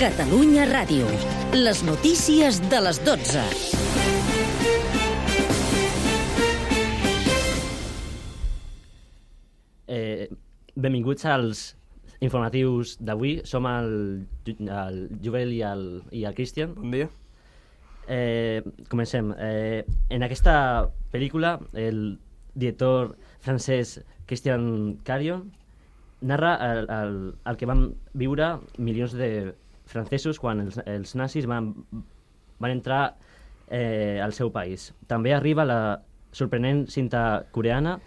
Catalunya Ràdio. Les notícies de les 12. Benvinguts als informatius d'avui. Som el Joel i el Cristian. Bon dia. Comencem. En aquesta pel·lícula, el director francès Christian Carion narra el que van viure milions de francesos quan els nazis van entrar al seu país. També arriba la sorprenent cinta coreana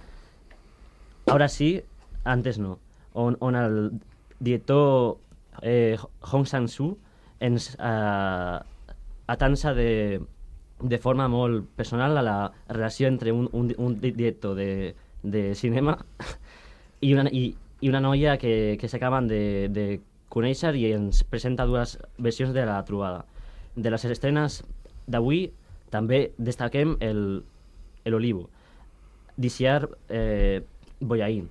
Ahora sí, antes no, on el director Hong Sang-soo ens atansa de forma molt personal a la relació entre un director de cinema i una noia que s'acaben de conèixer i ens presenta dues versions de la trobada. De les estrenes d'avui també destaquem l'Olivo d'Isiar Boyain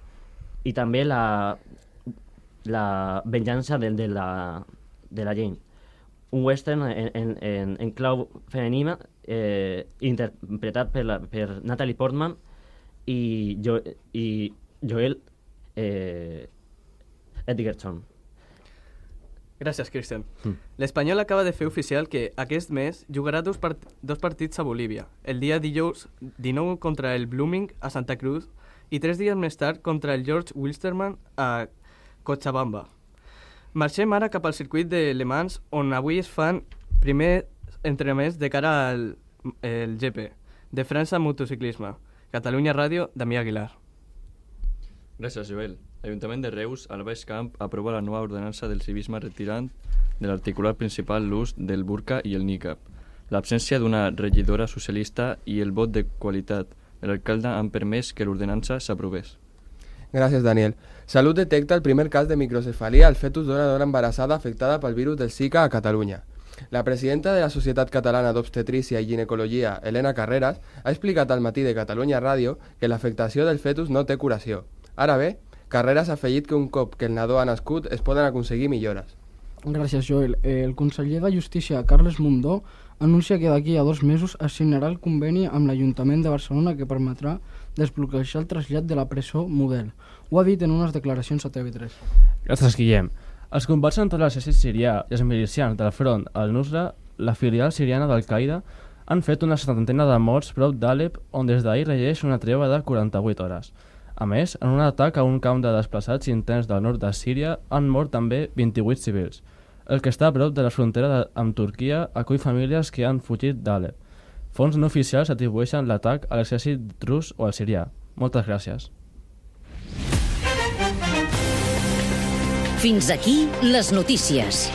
i també la venjança de la Jane, un western en clau femenina interpretat per Natalie Portman i Joel Edgerton. Gràcies, Cristian. L'Espanyol acaba de fer oficial que aquest mes jugarà dos partits a Bolívia. El dia dijous 19 contra el Blooming a Santa Cruz i 3 dies més tard contra el George Wilstermann a Cochabamba. Marxem ara cap al circuit de Le Mans, on avui es fan primer entrenaments de cara al GP de França Motociclisme. Catalunya Ràdio, Damià Aguilar. Gràcies, Joel. L'Ajuntament de Reus, al Baix Camp, aprova la nova ordenança del civisme retirant de l'articulat principal l'ús del burca i el níquab. L'absència d'una regidora socialista i el vot de qualitat de l'alcalde han permès que l'ordenança s'aprovés. Gràcies, Daniel. Salut detecta el primer cas de microcefalia al fetus d'una dona embarassada afectada pel virus del Zika a Catalunya. La presidenta de la Societat Catalana d'Obstetrícia i Ginecologia, Elena Carreras, ha explicat al matí de Catalunya Ràdio que l'afectació del fetus no té curació. Ara bé, Carreras ha afegit que un cop que el nadó ha nascut es poden aconseguir millores. Gràcies, Joel. El conseller de Justícia, Carles Mundó, anuncia que d'aquí a 2 mesos es signarà el conveni amb l'Ajuntament de Barcelona que permetrà desbloquejar el trasllat de la presó Model. Ho ha dit en unes declaracions a TV3. Gràcies, Guillem. Els combats entre l'exèrcit sirià i els milicians del front al-Nusra, la filial siriana d'Al-Qaeda, han fet una 70ena de morts prop d'Alep, on des d'ahir regeix una treva de 48 hores. A més, en un atac a un camp de desplaçats interns del nord de Síria han mort també 28 civils. El que està a prop de la frontera amb Turquia acull famílies que han fugit d'Alep. Fonts no oficials atribueixen l'atac a l'exèrcit rus o al sirià. Moltes gràcies. Fins aquí les notícies.